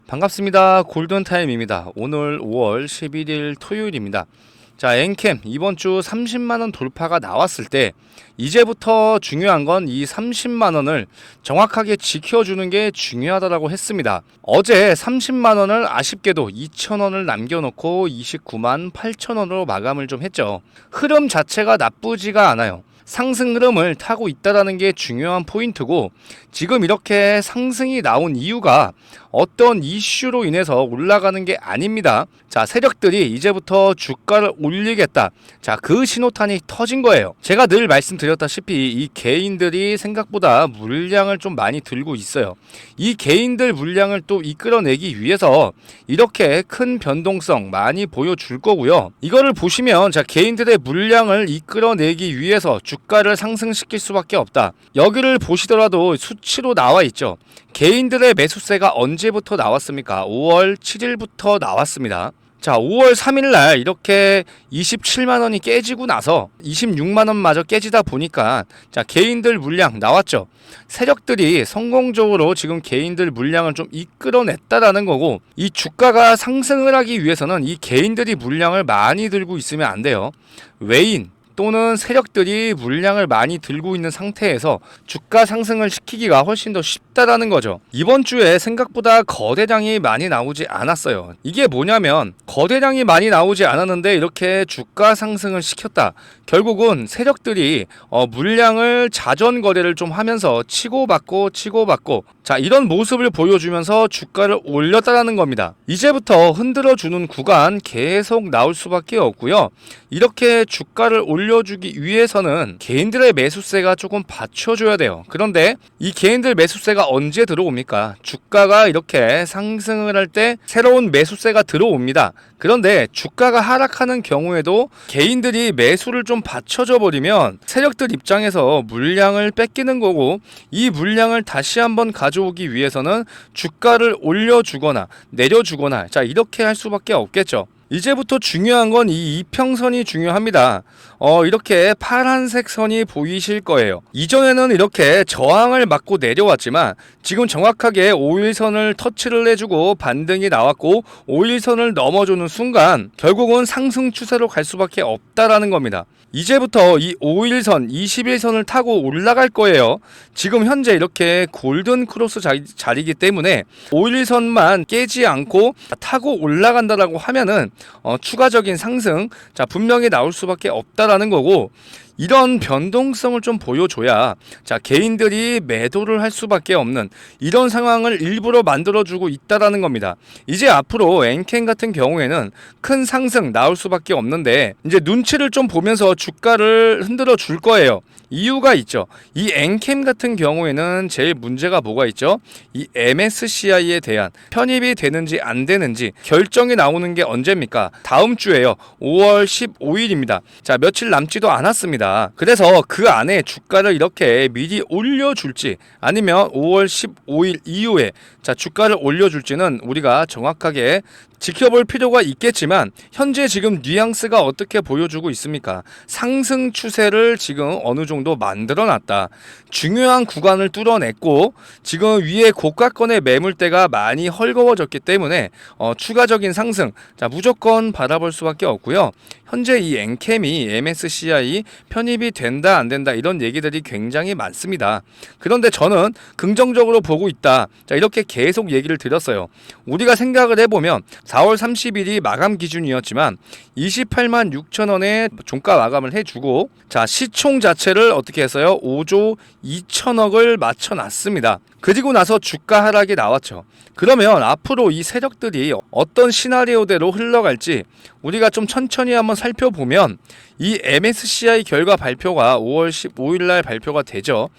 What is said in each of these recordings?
반갑습니다. 골든타임입니다. 오늘 5월 11일 토요일입니다. 자, 엔캠 이번 주 30만원 돌파가 나왔을 때 이제부터 중요한 건 이 30만원을 정확하게 지켜주는 게 중요하다고 했습니다. 어제 30만원을 아쉽게도 2천원을 남겨놓고 29만 8천원으로 마감을 좀 했죠. 흐름 자체가 나쁘지가 않아요. 상승 흐름을 타고 있다는 게 중요한 포인트고, 지금 이렇게 상승이 나온 이유가 어떤 이슈로 인해서 올라가는 게 아닙니다. 자, 세력들이 이제부터 주가를 올리겠다. 자, 그 신호탄이 터진 거예요. 제가 늘 말씀드렸다시피 이 개인들이 생각보다 물량을 좀 많이 들고 있어요. 이 개인들 물량을 또 이끌어내기 위해서 이렇게 큰 변동성 많이 보여줄 거고요. 이거를 보시면, 자, 개인들의 물량을 이끌어내기 위해서 주가를 상승시킬 수밖에 없다. 여기를 보시더라도 수치로 나와 있죠. 개인들의 매수세가 언제부터 나왔습니까? 5월 7일부터 나왔습니다. 자, 5월 3일날 이렇게 27만원이 깨지고 나서 26만원마저 깨지다 보니까, 자, 개인들 물량 나왔죠. 세력들이 성공적으로 지금 개인들 물량을 좀 이끌어냈다라는 거고, 이 주가가 상승을 하기 위해서는 이 개인들이 물량을 많이 들고 있으면 안 돼요. 외인 또는 세력들이 물량을 많이 들고 있는 상태에서 주가 상승을 시키기가 훨씬 더 쉽다라는 거죠. 이번 주에 생각보다 거래량이 많이 나오지 않았어요. 이게 뭐냐면, 거래량이 많이 나오지 않았는데 이렇게 주가 상승을 시켰다. 결국은 세력들이 물량을 자전 거래를 좀 하면서 치고받고, 자, 이런 모습을 보여주면서 주가를 올렸다라는 겁니다. 이제부터 흔들어주는 구간 계속 나올 수밖에 없고요. 이렇게 주가를 올려주기 위해서는 개인들의 매수세가 조금 받쳐줘야 돼요. 그런데 이 개인들 매수세가 언제 들어옵니까? 주가가 이렇게 상승을 할 때 새로운 매수세가 들어옵니다. 그런데 주가가 하락하는 경우에도 개인들이 매수를 좀 받쳐줘 버리면 세력들 입장에서 물량을 뺏기는 거고, 이 물량을 다시 한번 가져오기 위해서는 주가를 올려주거나 내려주거나, 자, 이렇게 할 수밖에 없겠죠. 이제부터 중요한 건 이 이평선이 중요합니다. 이렇게 파란색 선이 보이실 거예요. 이전에는 이렇게 저항을 맞고 내려왔지만 지금 정확하게 5일선을 터치를 해주고 반등이 나왔고, 5일선을 넘어주는 순간 결국은 상승 추세로 갈 수밖에 없다라는 겁니다. 이제부터 이 5일선, 21선을 타고 올라갈 거예요. 지금 현재 이렇게 골든 크로스 자리이기 때문에 5일선만 깨지 않고 타고 올라간다라고 하면은 추가적인 상승, 자, 분명히 나올 수밖에 없다라는 거고, 이런 변동성을 좀 보여줘야, 자, 개인들이 매도를 할 수밖에 없는 이런 상황을 일부러 만들어주고 있다라는 겁니다. 이제 앞으로 엔캠 같은 경우에는 큰 상승 나올 수밖에 없는데, 이제 눈치를 좀 보면서 주가를 흔들어 줄 거예요. 이유가 있죠. 이 엔캠 같은 경우에는 제일 문제가 뭐가 있죠? 이 MSCI에 대한 편입이 되는지 안 되는지 결정이 나오는 게 언제입니까? 다음 주에요. 5월 15일입니다. 자, 며칠 남지도 않았습니다. 그래서 그 안에 주가를 이렇게 미리 올려줄지 아니면 5월 15일 이후에, 자, 주가를 올려줄지는 우리가 정확하게 지켜볼 필요가 있겠지만, 현재 지금 뉘앙스가 어떻게 보여주고 있습니까? 상승 추세를 지금 어느 정도 만들어 놨다. 중요한 구간을 뚫어냈고, 지금 위에 고가권의 매물대가 많이 헐거워졌기 때문에 추가적인 상승, 자, 무조건 바라볼 수밖에 없고요. 현재 이 엔캠이 MSCI 편입이 된다 안 된다 이런 얘기들이 굉장히 많습니다. 그런데 저는 긍정적으로 보고 있다. 자, 이렇게 계속 얘기를 드렸어요. 우리가 생각을 해보면 4월 30일이 마감 기준이었지만 28만 6천원에 종가 마감을 해주고, 자, 시총 자체를 어떻게 했어요? 5조 2천억을 맞춰놨습니다. 그리고 나서 주가 하락이 나왔죠. 그러면 앞으로 이 세력들이 어떤 시나리오대로 흘러갈지 우리가 좀 천천히 한번 살펴보면, 이 MSCI 결과 발표가 5월 15일 날 발표가 되죠.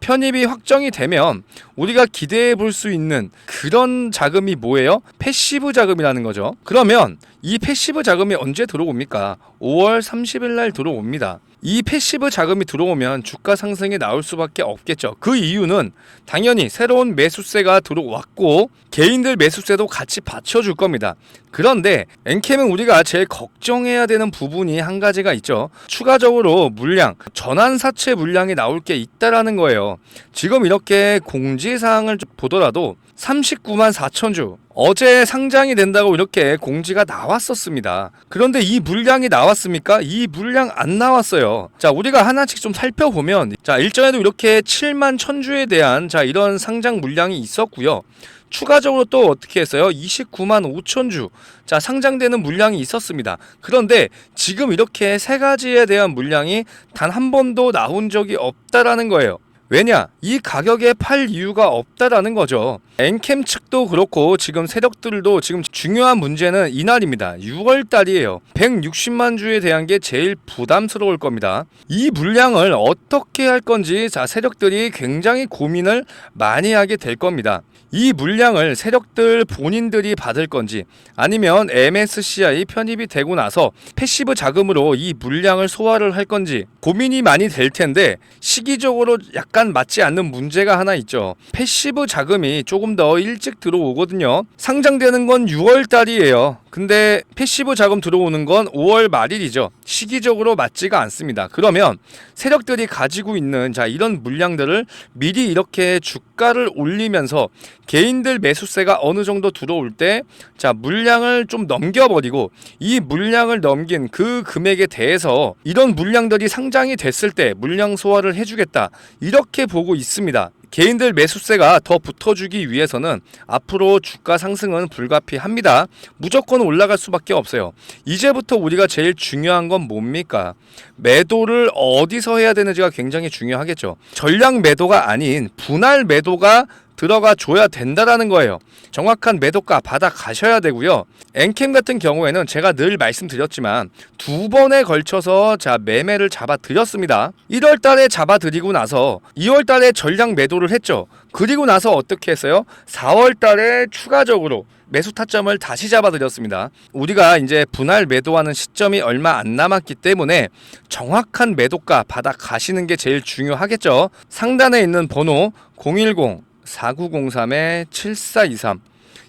편입이 확정이 되면 우리가 기대해 볼 수 있는 그런 자금이 뭐예요? 패시브 자금이라는 거죠. 그러면 이 패시브 자금이 언제 들어옵니까? 5월 30일 날 들어옵니다. 이 패시브 자금이 들어오면 주가 상승이 나올 수밖에 없겠죠. 그 이유는 당연히 새로운 매수세가 들어왔고 개인들 매수세도 같이 받쳐줄 겁니다. 그런데 엔캠은 우리가 제일 걱정해야 되는 부분이 한 가지가 있죠. 추가적으로 물량, 전환사채 물량이 나올 게 있다라는 거예요. 지금 이렇게 공지사항을 보더라도 39만 4천 주. 어제 상장이 된다고 이렇게 공지가 나왔었습니다. 그런데 이 물량이 나왔습니까? 이 물량 안 나왔어요. 자, 우리가 하나씩 좀 살펴보면, 자, 일전에도 이렇게 7만 1000주에 대한 자, 이런 상장 물량이 있었고요. 추가적으로 또 어떻게 했어요? 29만 5천 주. 자, 상장되는 물량이 있었습니다. 그런데 지금 이렇게 세 가지에 대한 물량이 단 한 번도 나온 적이 없다라는 거예요. 왜냐? 이 가격에 팔 이유가 없다라는 거죠. 엔캠 측도 그렇고 지금 세력들도 지금 중요한 문제는 이날입니다. 6월 달이에요. 160만 주에 대한 게 제일 부담스러울 겁니다. 이 물량을 어떻게 할 건지 자, 세력들이 굉장히 고민을 많이 하게 될 겁니다. 이 물량을 세력들 본인들이 받을 건지 아니면 MSCI 편입이 되고 나서 패시브 자금으로 이 물량을 소화를 할 건지 고민이 많이 될 텐데 시기적으로 약간 맞지 않는 문제가 하나 있죠. 패시브 자금이 조금 더 일찍 들어오거든요. 상장되는 건 6월 달이에요. 근데 패시브 자금 들어오는 건 5월 말일이죠. 시기적으로 맞지가 않습니다. 그러면 세력들이 가지고 있는 자, 이런 물량들을 미리 이렇게 주가를 올리면서 개인들 매수세가 어느 정도 들어올 때 자, 물량을 좀 넘겨버리고 이 물량을 넘긴 그 금액에 대해서 이런 물량들이 상장이 됐을 때 물량 소화를 해주겠다, 이렇게 보고 있습니다. 개인들 매수세가 더 붙어주기 위해서는 앞으로 주가 상승은 불가피합니다. 무조건 올라갈 수밖에 없어요. 이제부터 우리가 제일 중요한 건 뭡니까? 매도를 어디서 해야 되는지가 굉장히 중요하겠죠. 전량 매도가 아닌 분할 매도가 들어가 줘야 된다라는 거예요. 정확한 매도가 받아 가셔야 되고요. 엔캠 같은 경우에는 제가 늘 말씀드렸지만 두 번에 걸쳐서 자, 매매를 잡아 드렸습니다. 1월 달에 잡아 드리고 나서 2월 달에 전량 매도를 했죠. 그리고 나서 어떻게 했어요? 4월 달에 추가적으로 매수 타점을 다시 잡아드렸습니다. 우리가 이제 분할 매도하는 시점이 얼마 안 남았기 때문에 정확한 매도가 받아 가시는 게 제일 중요하겠죠. 상단에 있는 번호 010-4903-7423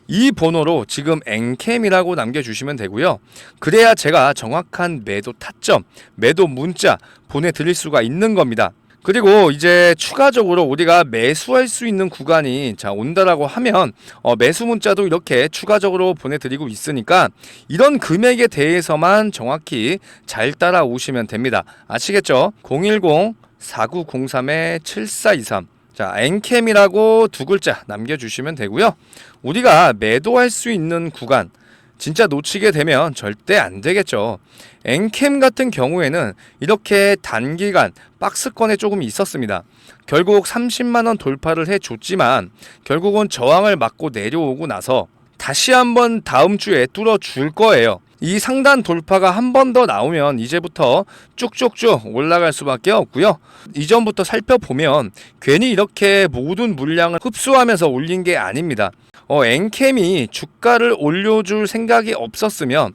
이 번호로 지금 엔캠이라고 남겨주시면 되고요. 그래야 제가 정확한 매도 타점, 매도 문자 보내드릴 수가 있는 겁니다. 그리고 이제 추가적으로 우리가 매수할 수 있는 구간이 자, 온다라고 하면 매수 문자도 이렇게 추가적으로 보내드리고 있으니까 이런 금액에 대해서만 정확히 잘 따라오시면 됩니다. 아시겠죠? 010-4903-7423 자, 엔캠이라고 두 글자 남겨주시면 되고요. 우리가 매도할 수 있는 구간 진짜 놓치게 되면 절대 안 되겠죠. 엔캠 같은 경우에는 이렇게 단기간 박스권에 조금 있었습니다. 결국 30만원 돌파를 해줬지만 결국은 저항을 맞고 내려오고 나서 다시 한번 다음 주에 뚫어줄 거예요. 이 상단 돌파가 한 번 더 나오면 이제부터 쭉쭉쭉 올라갈 수밖에 없고요. 이전부터 살펴보면 괜히 이렇게 모든 물량을 흡수하면서 올린 게 아닙니다. 엔캠이 주가를 올려줄 생각이 없었으면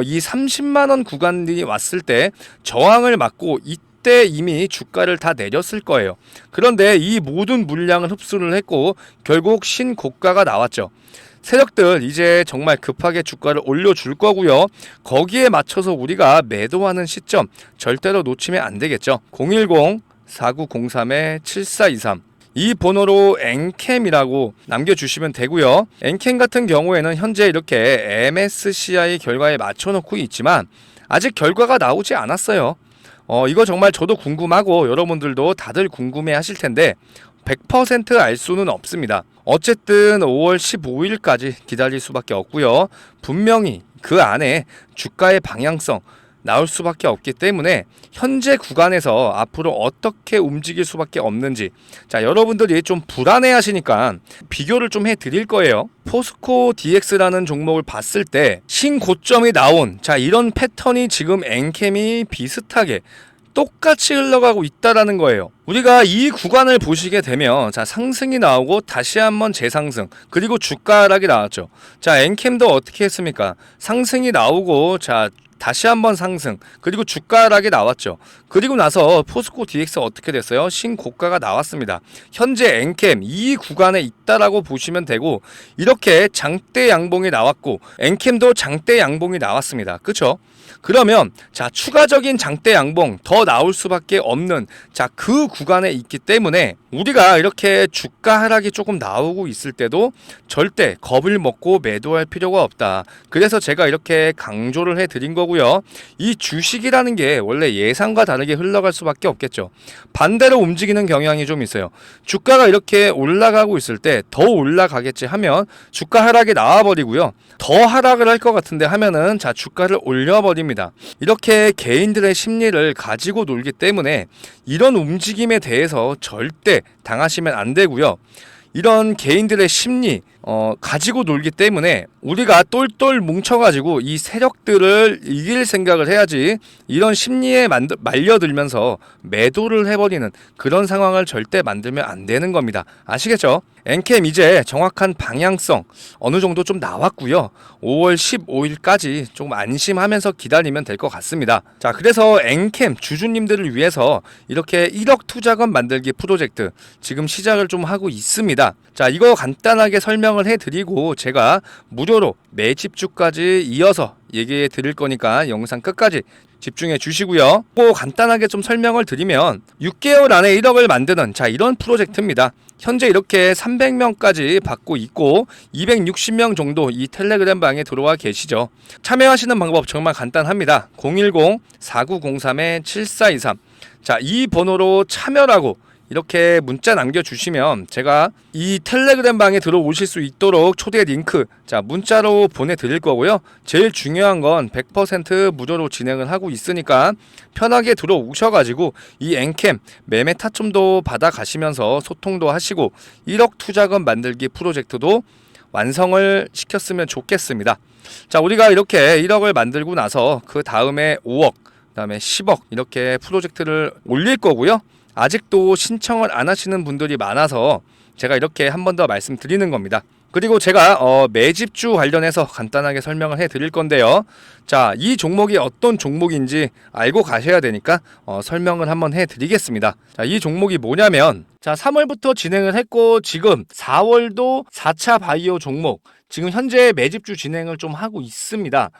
이 30만원 구간이 왔을 때 저항을 맞고 이때 이미 주가를 다 내렸을 거예요. 그런데 이 모든 물량을 흡수를 했고 결국 신고가가 나왔죠. 세력들 이제 정말 급하게 주가를 올려줄 거고요. 거기에 맞춰서 우리가 매도하는 시점 절대로 놓치면 안 되겠죠. 010-4903-7423 이 번호로 엔캠이라고 남겨주시면 되고요. 엔캠 같은 경우에는 현재 이렇게 MSCI 결과에 맞춰놓고 있지만 아직 결과가 나오지 않았어요. 이거 정말 저도 궁금하고 여러분들도 다들 궁금해 하실 텐데 100% 알 수는 없습니다. 어쨌든 5월 15일까지 기다릴 수밖에 없고요. 분명히 그 안에 주가의 방향성 나올 수밖에 없기 때문에 현재 구간에서 앞으로 어떻게 움직일 수밖에 없는지 자, 여러분들이 좀 불안해 하시니까 비교를 좀 해드릴 거예요. 포스코 DX라는 종목을 봤을 때 신고점이 나온 자, 이런 패턴이 지금 엔캠이 비슷하게 똑같이 흘러가고 있다라는 거예요. 우리가 이 구간을 보시게 되면 자, 상승이 나오고 다시 한번 재상승 그리고 주가 하락이 나왔죠. 자, 엔캠도 어떻게 했습니까? 상승이 나오고 자, 다시 한번 상승 그리고 주가 하락이 나왔죠. 그리고 나서 포스코 DX 어떻게 됐어요? 신고가가 나왔습니다. 현재 엔캠 이 구간에 있다라고 보시면 되고 이렇게 장대 양봉이 나왔고 엔캠도 장대 양봉이 나왔습니다. 그쵸? 그러면 자, 추가적인 장대 양봉 더 나올 수밖에 없는 자, 그 구간에 있기 때문에 우리가 이렇게 주가 하락이 조금 나오고 있을 때도 절대 겁을 먹고 매도할 필요가 없다. 그래서 제가 이렇게 강조를 해드린 거고요. 이 주식이라는 게 원래 예상과 다르게 흘러갈 수밖에 없겠죠. 반대로 움직이는 경향이 좀 있어요. 주가가 이렇게 올라가고 있을 때 더 올라가겠지 하면 주가 하락이 나와버리고요. 더 하락을 할 것 같은데 하면은 자, 주가를 올려버립니다. 이렇게 개인들의 심리를 가지고 놀기 때문에 이런 움직임에 대해서 절대 당하시면 안 되고요. 이런 개인들의 심리 가지고 놀기 때문에 우리가 똘똘 뭉쳐가지고 이 세력들을 이길 생각을 해야지, 이런 심리에 말려들면서 매도를 해버리는 그런 상황을 절대 만들면 안 되는 겁니다. 아시겠죠? 엔캠 이제 정확한 방향성 어느 정도 좀 나왔고요. 5월 15일까지 조금 안심하면서 기다리면 될 것 같습니다. 자, 그래서 엔캠 주주님들을 위해서 이렇게 1억 투자금 만들기 프로젝트 지금 시작을 좀 하고 있습니다. 자, 이거 간단하게 설명을 해드리고 제가 무료로 매집주까지 이어서 얘기해 드릴 거니까 영상 끝까지 집중해 주시고요. 또 간단하게 좀 설명을 드리면 6개월 안에 1억을 만드는 자, 이런 프로젝트입니다. 현재 이렇게 300명까지 받고 있고 260명 정도 이 텔레그램 방에 들어와 계시죠. 참여하시는 방법 정말 간단합니다. 010-4903-7423 자, 이 번호로 참여라고 이렇게 문자 남겨주시면 제가 이 텔레그램 방에 들어오실 수 있도록 초대 링크 자, 문자로 보내드릴 거고요. 제일 중요한 건 100% 무료로 진행을 하고 있으니까 편하게 들어오셔가지고 이 엔캠 매매 타점도 받아가시면서 소통도 하시고 1억 투자금 만들기 프로젝트도 완성을 시켰으면 좋겠습니다. 자, 우리가 이렇게 1억을 만들고 나서 그 다음에 5억, 그 다음에 10억 이렇게 프로젝트를 올릴 거고요. 아직도 신청을 안 하시는 분들이 많아서 제가 이렇게 한 번 더 말씀드리는 겁니다. 그리고 제가 매집주 관련해서 간단하게 설명을 해 드릴 건데요. 자, 이 종목이 어떤 종목인지 알고 가셔야 되니까 설명을 한번 해 드리겠습니다. 자, 이 종목이 뭐냐면 자, 3월부터 진행을 했고 지금 4월도 4차 바이오 종목 지금 현재 매집주 진행을 좀 하고 있습니다.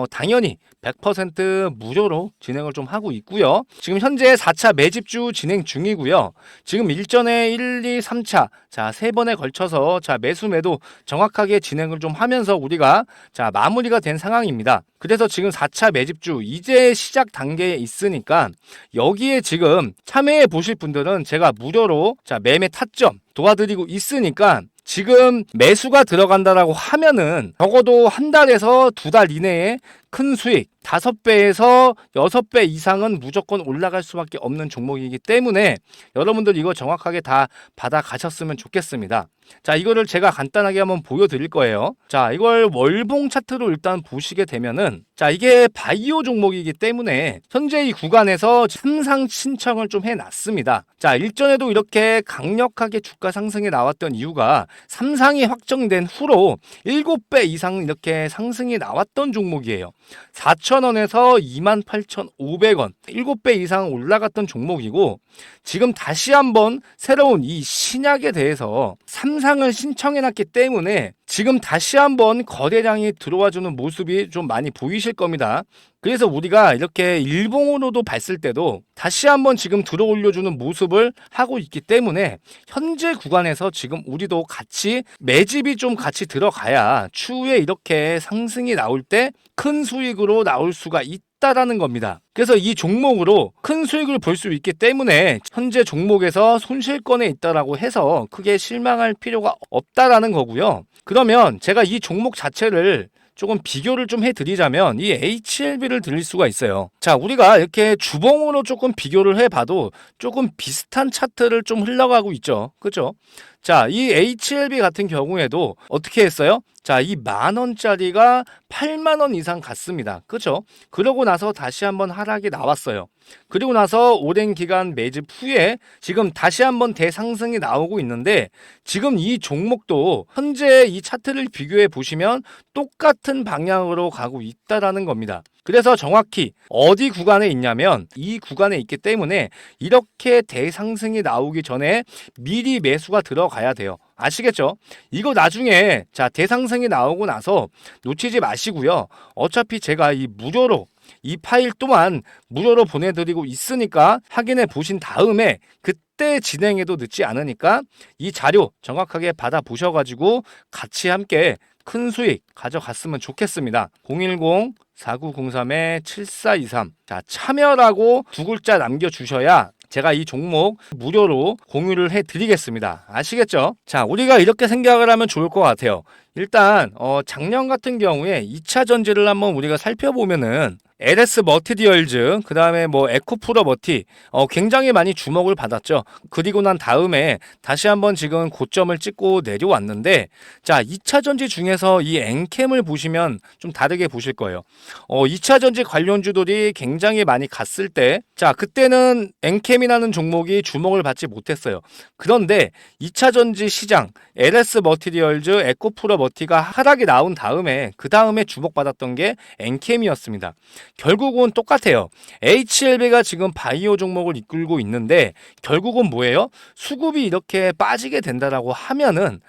당연히 100% 무료로 진행을 좀 하고 있고요. 지금 현재 4차 매집주 진행 중이고요. 지금 일전에 1, 2, 3차 자, 3번에 걸쳐서 자, 매수 매도 정확하게 진행을 좀 하면서 우리가 자, 마무리가 된 상황입니다. 그래서 지금 4차 매집주 이제 시작 단계에 있으니까 여기에 지금 참여해 보실 분들은 제가 무료로 자, 매매 타점 도와드리고 있으니까 지금 매수가 들어간다라고 하면은 적어도 한 달에서 2달 이내에 큰 수익 5배에서 6배 이상은 무조건 올라갈 수밖에 없는 종목이기 때문에 여러분들 이거 정확하게 다 받아 가셨으면 좋겠습니다. 자, 이거를 제가 간단하게 한번 보여드릴 거예요. 자, 이걸 월봉 차트로 일단 보시게 되면은 자, 이게 바이오 종목이기 때문에 현재 이 구간에서 삼상 신청을 좀 해놨습니다. 자, 일전에도 이렇게 강력하게 주가 상승이 나왔던 이유가 삼상이 확정된 후로 7배 이상 이렇게 상승이 나왔던 종목이에요. 4,000원에서 28,500원 7배 이상 올라갔던 종목이고 지금 다시 한번 새로운 이 신약에 대해서 삼상을 신청해놨기 때문에 지금 다시 한번 거래량이 들어와주는 모습이 좀 많이 보이실 겁니다. 그래서 우리가 이렇게 일봉으로도 봤을 때도 다시 한번 지금 들어올려주는 모습을 하고 있기 때문에 현재 구간에서 지금 우리도 같이 매집이 좀 같이 들어가야 추후에 이렇게 상승이 나올 때 큰 수익으로 나올 수가 있다라는 겁니다. 그래서 이 종목으로 큰 수익을 볼 수 있기 때문에 현재 종목에서 손실권에 있다라고 해서 크게 실망할 필요가 없다라는 거고요. 그러면 제가 이 종목 자체를 조금 비교를 좀 해드리자면 이 HLB를 드릴 수가 있어요. 자, 우리가 이렇게 주봉으로 조금 비교를 해봐도 조금 비슷한 차트를 좀 흘러가고 있죠. 그렇죠? 자, 이 HLB 같은 경우에도 어떻게 했어요? 자, 이 10,000원짜리가 80,000원 이상 갔습니다. 그렇죠? 그러고 나서 다시 한번 하락이 나왔어요. 그리고 나서 오랜 기간 매집 후에 지금 다시 한번 대상승이 나오고 있는데 지금 이 종목도 현재 이 차트를 비교해 보시면 똑같은 방향으로 가고 있다라는 겁니다. 그래서 정확히 어디 구간에 있냐면 이 구간에 있기 때문에 이렇게 대상승이 나오기 전에 미리 매수가 들어가야 돼요. 아시겠죠? 이거 나중에 자, 대상승이 나오고 나서 놓치지 마시고요. 어차피 제가 이 무료로 이 파일 또한 무료로 보내드리고 있으니까 확인해 보신 다음에 그때 진행해도 늦지 않으니까 이 자료 정확하게 받아보셔가지고 같이 함께 큰 수익 가져갔으면 좋겠습니다. 010-4903-7423 자, 참여라고 두 글자 남겨주셔야 제가 이 종목 무료로 공유를 해드리겠습니다. 아시겠죠? 자, 우리가 이렇게 생각을 하면 좋을 것 같아요. 일단 작년 같은 경우에 2차 전지를 한번 우리가 살펴보면은 LS 머티리얼즈, 그 다음에 뭐 에코프로 머티, 굉장히 많이 주목을 받았죠. 그리고 난 다음에 다시 한번 지금 고점을 찍고 내려왔는데, 자, 2차 전지 중에서 이 엔캠을 보시면 좀 다르게 보실 거예요. 2차 전지 관련주들이 굉장히 많이 갔을 때, 자, 그때는 엔캠이라는 종목이 주목을 받지 못했어요. 그런데 2차 전지 시장, LS 머티리얼즈, 에코프로 머티가 하락이 나온 다음에, 그 다음에 주목받았던 게 엔캠이었습니다. 결국은 똑같아요. HLB가 지금 바이오 종목을 이끌고 있는데 결국은 뭐예요? 수급이 이렇게 빠지게 된다라고 하면은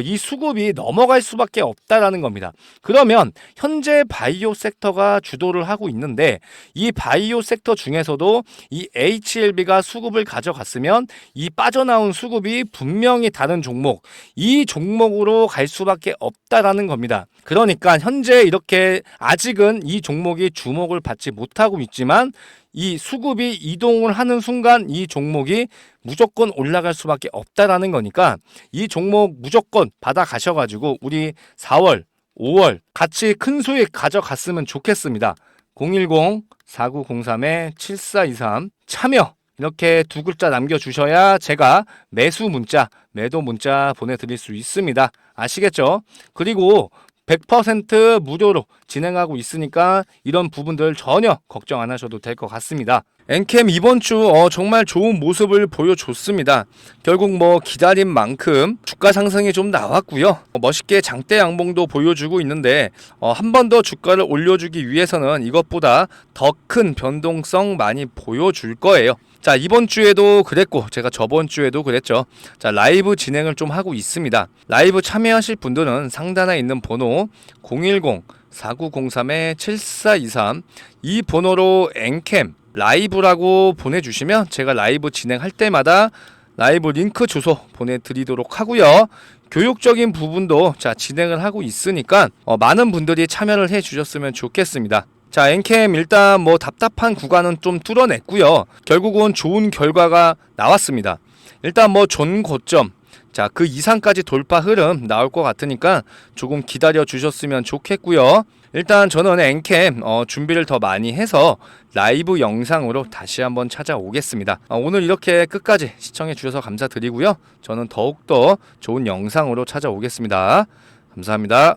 이 수급이 넘어갈 수밖에 없다라는 겁니다. 그러면 현재 바이오 섹터가 주도를 하고 있는데 이 바이오 섹터 중에서도 이 HLB가 수급을 가져갔으면 이 빠져나온 수급이 분명히 다른 종목, 이 종목으로 갈 수밖에 없다라는 겁니다. 그러니까 현재 이렇게 아직은 이 종목이 주목을 받지 못하고 있지만 이 수급이 이동을 하는 순간 이 종목이 무조건 올라갈 수밖에 없다라는 거니까 이 종목 무조건 받아 가셔가지고 우리 4월, 5월 같이 큰 수익 가져갔으면 좋겠습니다. 010-4903-7423 참여 이렇게 두 글자 남겨주셔야 제가 매수 문자, 매도 문자 보내드릴 수 있습니다. 아시겠죠? 그리고 100% 무료로 진행하고 있으니까 이런 부분들 전혀 걱정 안 하셔도 될 것 같습니다. 엔캠 이번 주 정말 좋은 모습을 보여줬습니다. 결국 뭐 기다린 만큼 주가 상승이 좀 나왔고요. 멋있게 장대 양봉도 보여주고 있는데 한 번 더 주가를 올려주기 위해서는 이것보다 더 큰 변동성 많이 보여줄 거예요. 자, 이번 주에도 그랬고 제가 저번 주에도 그랬죠. 자, 라이브 진행을 좀 하고 있습니다. 라이브 참여하실 분들은 상단에 있는 번호 010-4903-7423 이 번호로 엔캠 라이브라고 보내주시면 제가 라이브 진행할 때마다 라이브 링크 주소 보내드리도록 하고요. 교육적인 부분도 자 진행을 하고 있으니까 많은 분들이 참여를 해주셨으면 좋겠습니다. 자, 엔캠 일단 뭐 답답한 구간은 좀 뚫어냈고요. 결국은 좋은 결과가 나왔습니다. 일단 뭐 전고점, 자, 그 이상까지 돌파 흐름 나올 것 같으니까 조금 기다려 주셨으면 좋겠고요. 일단 저는 엔캠 준비를 더 많이 해서 라이브 영상으로 다시 한번 찾아오겠습니다. 오늘 이렇게 끝까지 시청해 주셔서 감사드리고요. 저는 더욱더 좋은 영상으로 찾아오겠습니다. 감사합니다.